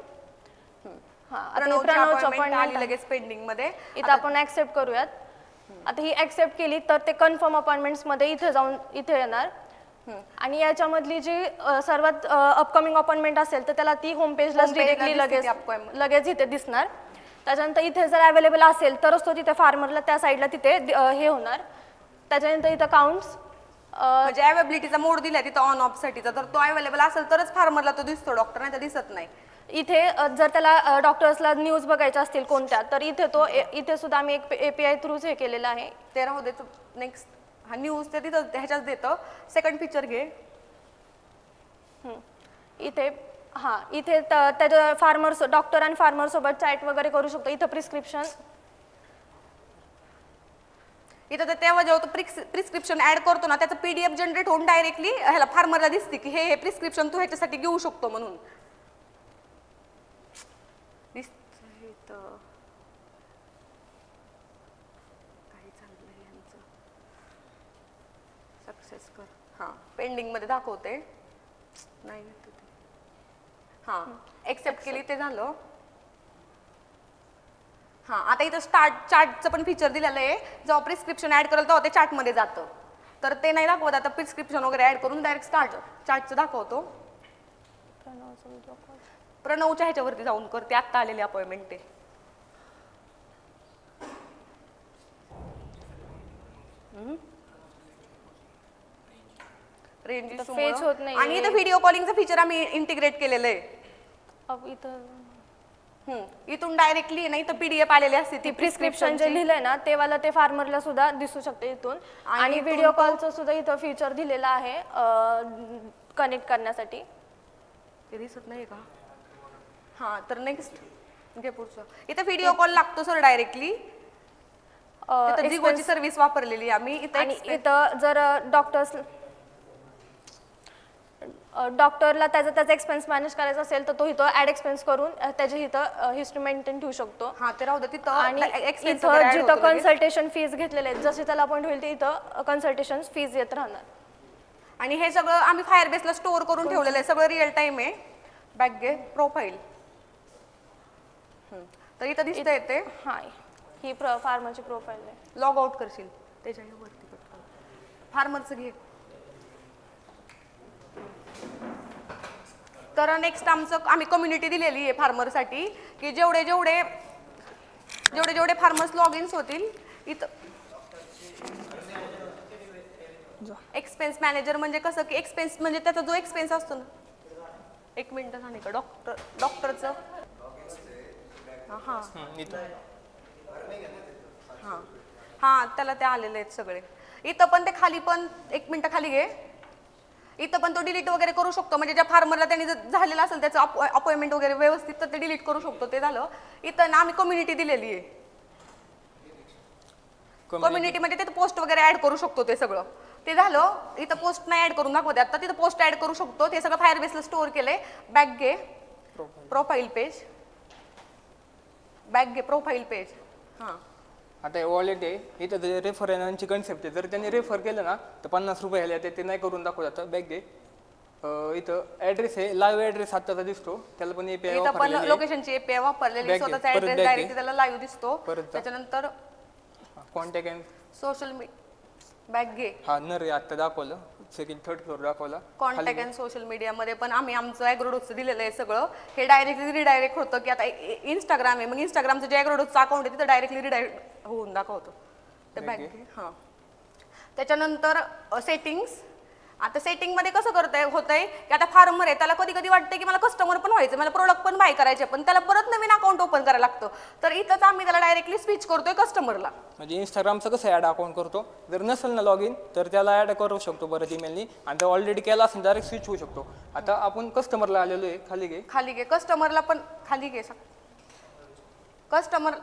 प्रणवची अपॉइंटमेंट लगेच पेंडिंग मध्ये इथं आपण ऍक्सेप्ट करूयात. आता ही ऍक्सेप्ट केली तर ते कन्फर्म अपॉइंटमेंट्स मध्ये इथे जाऊन इथे येणार, आणि याच्यामधली जी सर्वात अपकमिंग अपॉइंटमेंट असेल तर त्याला ती होम पेजला डिरेक्टली लगेच इथे दिसणार. त्याच्यानंतर इथे जर अवेलेबल असेल तरच तो तिथे फार्मरला त्या साईडला तिथे हे होणार. त्याच्यानंतर इथं काउंट्स म्हणजे अवेबिलिटीचा मोड दिलाय तिथं ऑन ऑफ साठीचा, तर तो अवेलेबल असेल तरच फार्मरला तो दिसतो, डॉक्टर नाही तर दिसत नाही. इथे जर त्याला डॉक्टर्सला न्यूज बघायच्या असतील कोणत्या तर इथे तो इथे सुद्धा आम्ही एक API थ्रूच हे केलेलं आहे. ते राहू दे. नेक्स्ट हा न्यूज ते तिथं ह्याच्यात देतं. सेकंड फीचर घे. इथे इथे त्याच्या फार्मर्स डॉक्टर आणि फार्मर सोबत चॅट वगैरे करू शकतो. इथं प्रिस्क्रिप्शन इथं तर तेव्हा जेव्हा प्रिस्क्रिप्शन ऍड करतो ना त्याचं PDF जनरेट होऊन डायरेक्टली ह्याला फार्मरला दिसते की हे प्रिस्क्रिप्शन तू ह्याच्यासाठी घेऊ शकतो म्हणून सक्सेस कर. हां पेंडिंग मध्ये दाखवते नाही. हां एक्सेप्ट केली ते झालं. हां आता इथं स्टार्ट चार्टचं पण फीचर दिलेलं आहे. जेव्हा प्रिस्क्रिप्शन ऍड करेल तेव्हा ते चार्टमध्ये जातं, तर ते नाही दाखवत. आता प्रिस्क्रिप्शन वगैरे ऍड करून डायरेक्ट चार्टचं दाखवतो. प्रणवच्या ह्याच्यावरती जाऊन करते, आत्ता आलेली अपॉइंटमेंट ते. रेंज फेच होत नाही. आणि इथं व्हिडिओ कॉलिंगचं फीचर आम्ही इंटिग्रेट केलेलं आहे. इथून डायरेक्टली नाही तर पीडीएफ आलेली असते ती प्रिस्क्रिप्शन जे लिहिलंय ना ते वाला ते फार्मरला सुद्धा दिसू शकते इथून आणि व्हिडिओ कॉलचं सुद्धा इथं फीचर दिलेलं आहे कनेक्ट करण्यासाठी. ते दिसत नाही का? हा तर नेक्स्ट घे पुढचं. इथं व्हिडिओ कॉल लागतो सर डायरेक्टली. जिओची सर्व्हिस वापरलेली आम्ही इथं. आणि इथं जर डॉक्टरला त्याचा एक्सपेन्स मॅनेज करायचा असेल तर तो इथं ऍड एक्सपेन्स करून त्याची इथं हिस्ट्री मेंटेन ठेवू शकतो. हा ते राहू दे तिथं. आणि इथं जिथं कन्सल्टेशन फीज घेतलेले आहेत जसे त्याला अपॉइंट होईल ते इथं कन्सल्टेशन फीज येत राहणार. आणि हे सगळं आम्ही फायरबेसला स्टोअर करून ठेवलेलं आहे. सगळं रिअल टाइम आहे. बॅक घे प्रोफाईल. तर इथं दिसतं येते. हा ही फार्मरची प्रोफाईल आहे. लॉग आउट करशील त्याच्या वरती फार्मरचं घे. तर नेक्स्ट आमचं आम्ही कम्युनिटी दिलेली आहे फार्मरसाठी की जेवढे फार्मर्स लॉग इन्स होतील इथं. एक्सपेन्स मॅनेजर म्हणजे कसं की एक्सपेन्स म्हणजे त्याचा जो एक्सपेन्स असतो ना. एक मिनिट सांग का डॉक्टरचं. हां हां हां त्याला ते आलेले आहेत सगळे. इथं पण ते खाली पण एक मिनिट खाली घे. इथं पण तो डिलीट वगैरे करू शकतो म्हणजे ज्या फार्मरला त्यांनी जर झालेलं असेल त्याचं अपॉइंटमेंट वगैरे व्यवस्थित तर ते डिलीट करू शकतो. ते झालं. इथं ना आम्ही कम्युनिटी दिलेली आहे. कम्युनिटी म्हणजे तिथं पोस्ट वगैरे ऍड करू शकतो. ते सगळं ते झालं. इथं पोस्ट नाही ऍड करून दाखवते आता. तिथं पोस्ट ऍड करू शकतो. ते सगळं फायरबेसला स्टोअर केलंय. बॅक घे प्रोफाईल पेज. बॅक घे प्रोफाईल पेज. हां आता हे वॉलेट आहे. इथं जे रेफरन्सची कन्सेप्ट आहे. जर त्यांनी रेफर केलं ना तर 50 रुपये आले ते नाही करून दाखवत. आता बॅक घे. इथं ऍड्रेस आहे. लाईव्ह ऍड्रेस आताचा दिसतो. त्याला पण एपीआय इथं पण लोकेशनची एपीआय वापरलेली. स्वतःचा ऍड्रेस डायरेक्टली त्याला लाईव्ह दिसतो. त्याच्यानंतर contact and social media. Back घे. हा नर आता दाखवलं. सेकंड थर्ड फ्लोर दाखवला. कॉन्टॅक्ट अँड सोशल मीडियामध्ये पण आम्ही आमचं ॲग्रोडोसचं दिलेलं आहे सगळं. हे डायरेक्टली रिडायरेक्ट होतं की आता इंस्टाग्राम आहे मग इंस्टाग्रामचं जे ॲग्रोडोसचं अकाउंट आहे तिथं डायरेक्टली रिडायरेक्ट होऊन दाखवतो. ते बॅक घे. हां त्याच्यानंतर सेटिंग्स. आता सेटिंगमध्ये कसं होतंय की आता फार्मर आहे त्याला कधी कधी वाटतं की मला कस्टमर पण व्हायचं मला प्रोडक्ट पण बाय करायचे पण त्याला परत नवीन अकाउंट ओपन करायला लागतं. तर इथंच आम्ही त्याला डायरेक्टली स्विच करतोय कस्टमरला. म्हणजे इंस्टाग्रामचं कसं ॲड अकाउंट करतो. जर नसेल ना लॉग इन तर त्याला ॲड करू शकतो परत ईमेलनी आणि तो ऑलरेडी केला असेल डायरेक्ट स्विच होऊ शकतो. आता आपण कस्टमरला आलेलो आहे. खाली घे. खाली घे. कस्टमरला पण खाली घे. कस्टमर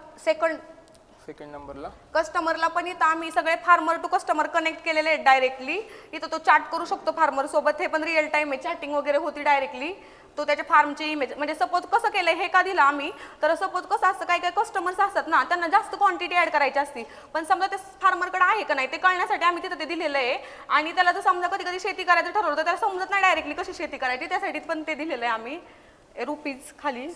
सेकंड नंबरला कस्टमरला पण इथं आम्ही सगळे फार्मर टू कस्टमर कनेक्ट केलेले आहेत डायरेक्टली. इथं तो चॅट करू शकतो फार्मर सोबत. हे पण रिअल टाइम आहे. चॅटिंग वगैरे होती डायरेक्टली. तो त्याच्या फार्मची इमेज म्हणजे सपोज कसं केलंय हे का दिलं आम्ही तर सपोज कसं असतं काही काही कस्टमर्स असतात ना त्यांना जास्त क्वांटिटी ऍड करायची असती पण समजा ते फार्मरकडे आहे का नाही ते कळण्यासाठी आम्ही तिथं ते दिलेलं आहे. आणि त्याला जर समजा कधी कधी शेती करायचं ठरवलं तर त्याला समजत नाही डायरेक्टली कशी शेती करायची त्यासाठी पण ते दिलेलं आहे आम्ही. रुपीज खाली.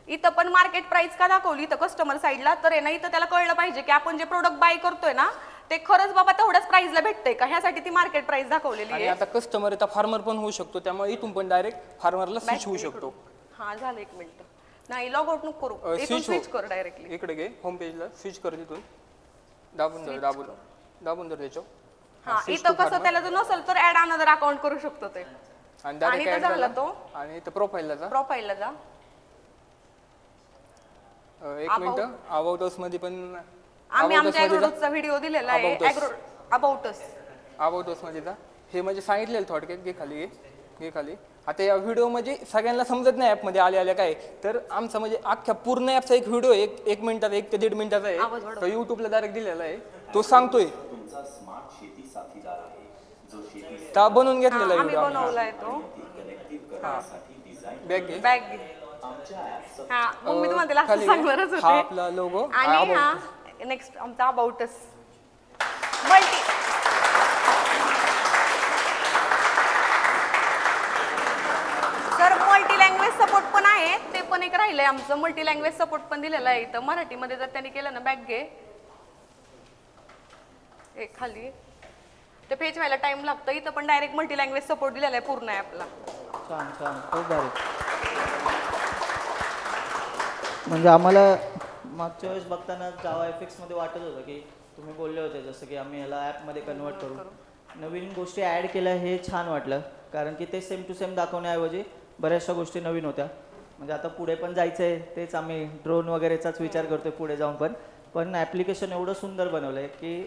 इथं पण मार्केट प्राइस का दाखवली इथं कस्टमर साईडला तर आहे ना इथं त्याला कळलं पाहिजे की आपण जे प्रोडक्ट बाय करतोय ना ते खरंच बाबा तेवढ्याच प्राइसला भेटतंय का ह्यासाठी ती मार्केट प्राइस दाखवलेली आहे. आता कस्टमर आता फार्मर पण होऊ शकतो त्यामुळे इथून पण डायरेक्ट फार्मरला स्विच होऊ शकतो. हा झालं एक मिनिट. नाही लॉग आउट नको करू. इथून स्विच कर डायरेक्टली. इकडे घे होम पेजला स्विच कर. तिथून दाबून धर त्याच्यावर. हा इथं कसं त्याला जर नसेल तर ऍड अनदर अकाउंट करू शकतो ते. आणि डायरेक्ट झाला तो. आणि इथं प्रोफाईलला जा. एक मिनिट. अबाउट अस मध्ये पण आम्ही आमच्या ॲग्रोडोसचा व्हिडिओ दिलेला आहे. अबाउट अस मध्ये जा. हे म्हणजे सांगितलेलं थोडक्यात. घे खाली. घे खाली. आता या व्हिडिओ म्हणजे सगळ्यांना समजत नाही ॲपमध्ये आल्या काय तर आमचा म्हणजे अख्ख्या पूर्ण ॲपचा एक व्हिडिओ एक मिनिटाचा 1 ते 1.5 मिनिटाचा आहे. तो युट्यूबला डायरेक्ट दिलेला आहे. तो सांगतोय ता बनवून घेतलेला आम्ही बनवलाय तो. बॅग घे. हा मग मी तुम्हाला असं सांगणारच होते. हा आपला लोगो आणि हा नेक्स्ट आमचा about us multi sir multi language support पण आहे ते पण एक राहिलंय आमचं. मल्टी लँग्वेज सपोर्ट पण दिलेलं आहे इथं मराठीमध्ये जर त्यांनी केलं ना बॅक घे. एक खाली ते पेज व्हायला टाइम लागतं. इथं पण डायरेक्ट मल्टी लँग्वेज सपोर्ट दिलेला आहे पूर्ण ॲपला. छान छान खूप भारी. म्हणजे आम्हाला मागच्या वेळेस बघताना जावा एफएक्समध्ये वाटत होतं की तुम्ही बोलले होते जसं की आम्ही ह्याला ॲपमध्ये कन्वर्ट करू. नवीन गोष्टी ॲड केल्या हे छान वाटलं कारण की ते सेम टू सेम दाखवण्याऐवजी बऱ्याचशा गोष्टी नवीन होत्या. म्हणजे आता पुढे पण जायचं आहे, तेच आम्ही ड्रोन वगैरेचाच विचार करतोय पुढे जाऊन पण ॲप्लिकेशन एवढं सुंदर बनवलं आहे की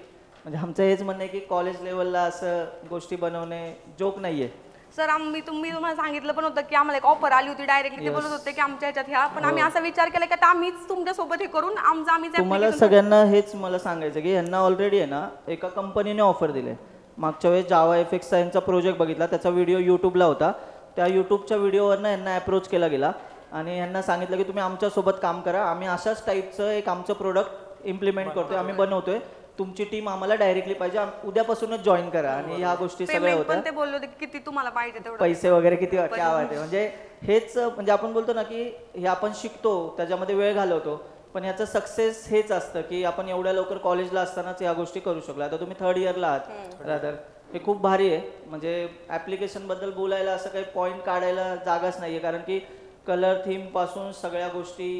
म्हणजे आमचं हेच म्हणणं आहे की कॉलेज लेवलला असं गोष्टी बनवणे जोक नाही आहे. सर तुम्ही तुम्हाला सांगितलं पण होतं की आम्हाला एक ऑफर आली होती डायरेक्टली, ते बोलत होते की आमच्या ह्याच्यात ह्या, पण आम्ही असा विचार केला की आता आम्हीच तुमच्यासोबत हे करून आम्हीच तुम्हाला सगळ्यांना हेच मला सांगायचं की यांना ऑलरेडी आहे ना एका कंपनीने ऑफर दिले. मागच्या वेळेस जावा एफएक्सचा यांचा प्रोजेक्ट बघितला, त्याचा व्हिडिओ यूट्यूबला होता, त्या यूट्यूबच्या व्हिडिओवरनं यांना अप्रोच केला गेला आणि यांना सांगितलं की तुम्ही आमच्यासोबत काम करा, आम्ही अशाच टाईपचं एक आमचं प्रोडक्ट इम्प्लिमेंट करतोय, आम्ही बनवतोय, तुमची टीम आम्हाला डायरेक्टली पाहिजे, उद्यापासूनच जॉईन करा. आणि ह्या गोष्टी सगळ्या होत्या. ते बोलले किती तुम्हाला पाहिजे तेवढं पैसे वगैरे किती काय वाटते, म्हणजे हेच म्हणजे आपण बोलतो ना की हे आपण शिकतो त्याच्यामध्ये वेळ घालवतो, पण याचं सक्सेस हेच असतं की आपण एवढ्या लवकर कॉलेजला असतानाच या गोष्टी करू शकलो. आता तुम्ही 3rd इयरला आहात रादर, हे खूप भारी आहे. म्हणजे ॲप्लिकेशनबद्दल बोलायला असं काही पॉईंट काढायला जागाच नाही आहे, कारण की कलर थीमपासून सगळ्या गोष्टी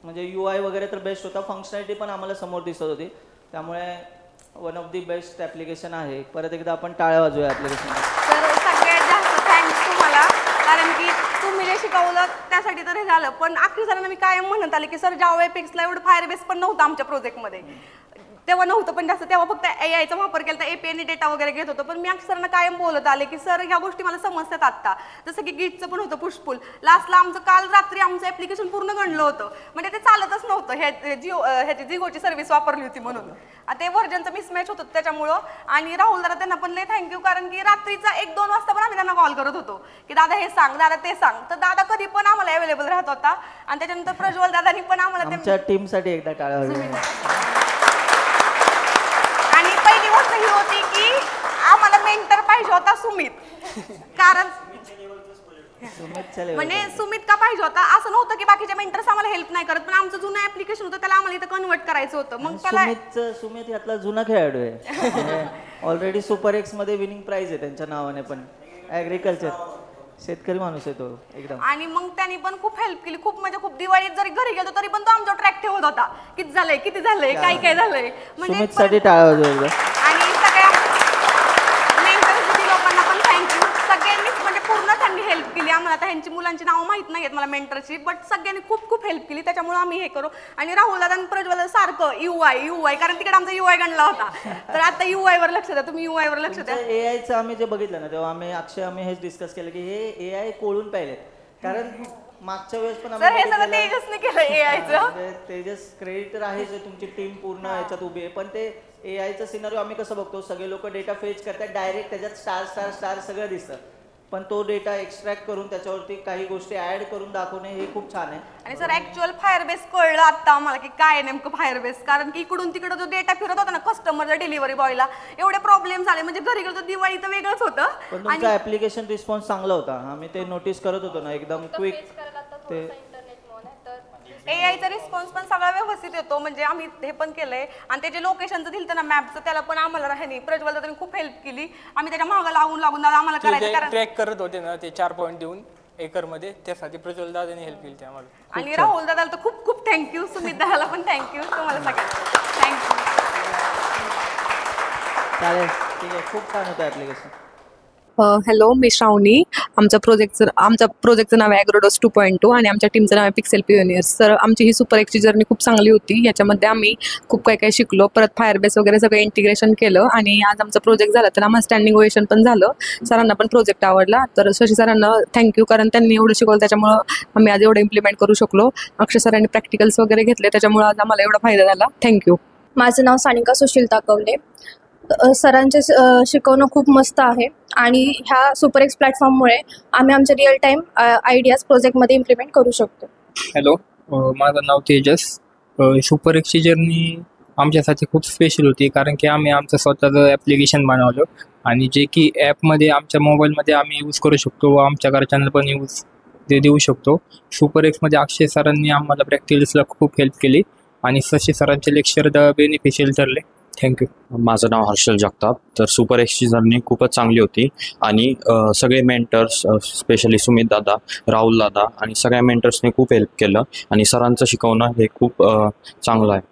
म्हणजे UI वगैरे तर बेस्ट होता, फंक्शनॅलिटी पण आम्हाला समोर दिसत होती, त्यामुळे one of the best application आहे. परत एकदा आपण टाळ्या वाजवूया ॲप्लिकेशन. तर सगळ्यात जास्त थँक्स तुम्हाला, कारण की तुम्ही जे शिकवलं त्यासाठी तर हे झालं. पण अख्खी सरांना मी कायम म्हणत आले की सर जावा एफएक्सला एवढं फायरबेस पण नव्हतं आमच्या प्रोजेक्टमध्ये, तेव्हा नव्हतं, पण जास्त तेव्हा फक्त AIचा वापर केला, API डेटा वगैरे घेत होतो. पण मी अक्षरांना कायम बोलत आले की सर ह्या गोष्टी मला समजतात आत्ता, जसं की गिटचं पण होतं पुशपुल. लास्टला आमचं काल रात्री आमचं ॲप्लिकेशन पूर्ण गणलं होतं, म्हणजे ते चालतच नव्हतं, ह्याची जिओची सर्व्हिस वापरली होती म्हणून. ते व्हर्जनचं मिसमॅच होतं त्याच्यामुळं. आणि राहुल दादा त्यांना पण लय थँक्यू, कारण की रात्रीचा 1-2 वाजता पण आम्ही त्यांना कॉल करत होतो की दादा हे सांग, दादा ते सांग, तर दादा कधी पण आम्हाला अवेलेबल राहत होता. आणि त्याच्यानंतर प्रज्वल दादानी पण आम्हाला आमच्या टीमसाठी एकदा टाळ्या वाजवूया. आणि पहिली गोष्ट ही होती की आम्हाला मेंटर पाहिजे होता सुमित, कारण म्हणजे सुमित का पाहिजे होता, असं नव्हतं की बाकीचे मेंटर्स आम्हाला हेल्प नाही करत, पण आमचं जुनं ऍप्लिकेशन होतं त्याला आम्हाला इथं कन्वर्ट करायचं होतं. मग त्याला सुमित यातला जुना खेळाडू आहे, ऑलरेडी सुपर एक्स मध्ये विनिंग प्राइज आहे त्यांच्या नावाने, पण ऍग्रिकल्चर शेतकरी माणूस आहे तो एकदम. आणि मग त्यांनी पण खूप हेल्प केली, खूप म्हणजे खूप. दिवाळीत जरी घरी गेलो तरी पण तो आमचा ट्रॅक ठेवत होता, किती झालंय काय झालंय, म्हणजे सुमितसाठी टाळ्या वाजवूया. आणि सगळ्या मेंटर्स लोकांना पण थँक्यू, सगळ्यांनीच म्हणजे पूर्ण त्यांनी हेल्प केली आम्हाला. आता ह्यांची मुलांची नावं माहित नाहीयेत मला मेंटरची, बट सगळ्यांनी खूप खूप हेल्प केली, त्याच्यामुळे आम्ही हे करू. आणि राहुल दादा प्रज्वल सारखं UI, कारण तिकडे आमचा UI गणला होता, तर आता UI वर लक्ष द्या, तुम्ही UI वर लक्ष द्या. AIचं आम्ही जे बघितलं ना तेव्हा आम्ही हेच डिस्कस केलं की हे AI कोळून पाहिलेत, कारण मागच्या वेळेस पण हे सगळं तेजसने केलं AIचं. तेजस क्रेडिटर आहे जे तुमची टीम पूर्ण याच्यात उभी आहे, पण ते AIचं सिनारिओ आम्ही कसं बघतो, सगळे लोक डेटा फेच करतात डायरेक्ट, त्याच्यात स्टार सगळं दिसतं, पण तो डेटा एक्स्ट्रॅक्ट करून त्याच्यावरती काही गोष्टी ऍड करून दाखवणे हे खूप छान आहे. आणि सर ऍक्च्युअल फायरबेस कळलं आता आम्हाला की काय नेमकं फायरबेस, कारण की इकडून तिकडे जो डेटा फिरत होता ना कस्टमरच्या डिलिव्हरी बॉयला, एवढे प्रॉब्लेम झाले, म्हणजे घरी गेलो तर दिवाळी तर वेगळंच होतं. पण तुमचा ऍप्लिकेशन रिस्पॉन्स चांगला होता, आम्ही ते नोटीस करत होतो ना, एकदम क्विक. ते AIचा रिस्पॉन्स पण सगळा व्यवस्थित येतो, म्हणजे आम्ही हे पण केलंय. आणि त्याचे लोकेशनचं दिलं ना मॅपचं, त्याला पण आम्हाला ह्यानी प्रज्वल दादांनी खूप हेल्प केली. आम्ही त्याच्या मागं लागून दादा आम्हाला करायचं, कारण ट्रॅक करत होते ना ते 4 पॉईंट देऊन एकरमध्ये, त्यासाठी प्रज्वल दादांनी हेल्प केली आम्हाला. आणि राहुल दादाला तर खूप खूप थँक्यू, सुमित दादाला पण थँक्यू, तुम्हाला सगळ्यांना थँक्यू. चालेल, ठीक आहे, खूप छान होतं ऍप्लिकेशन. हॅलो, मी श्रावणी. आमच्या प्रोजेक्टचं नाव आहे ॲग्रोडोस 2.2 आणि आमच्या टीमचं नाव आहे पिक्सेल पिओनियर्स. तर आमची ही सुपर एक्सची जर्नी खूप चांगली होती, याच्यामध्ये आम्ही खूप काही शिकलो, परत फायरबेस वगैरे सगळं इंटिग्रेशन केलं आणि आज आमचा प्रोजेक्ट झाला. तर आम्हाला स्टँडिंग ओवेशन पण झालं, सरांना पण प्रोजेक्ट आवडला. तर शशी सरांना थँक्यू, कारण त्यांनी एवढं शिकवलं, त्याच्यामुळं आम्ही आज एवढं इम्प्लिमेंट करू शकलो. अक्षय सरांनी प्रॅक्टिकल्स वगैरे घेतले, त्याच्यामुळे आज आम्हाला एवढा फायदा झाला. थँक्यू. माझं नाव सानिका सुशील ताकवले. सरांचे शिकवणं खूप मस्त आहे आणि ह्या सुपर एक्स प्लॅटफॉर्ममुळे आम्ही आमचे रिअल टाईम आयडियाज प्रोजेक्टमध्ये इम्प्लिमेंट करू शकतो. हॅलो, माझं नाव तेजस. सुपर एक्सची जर्नी आमच्यासाठी खूप स्पेशल होती, कारण की आम्ही आमचं स्वतःचं ॲप्लिकेशन बनवलं आणि जे की ॲपमध्ये आमच्या मोबाईलमध्ये आम्ही यूज करू शकतो व आमच्या घरच्यांना पण यूज देऊ शकतो. सुपर एक्समध्ये अक्षय सरांनी आम्हाला प्रॅक्टिकल्सला खूप हेल्प केली आणि शशी सरांचे लेक्चर बेनिफिशियल ठरले. थँक्यू. माझं नाव हर्षल जगताप. तर सुपर एक्सची जर्नी खूपच चांगली होती आणि सगळे मेंटर्स, स्पेशली सुमित दादा, राहुल दादा आणि सगळ्या मेंटर्सने खूप हेल्प केलं आणि सरांचं शिकवणं हे खूप चांगलं आहे.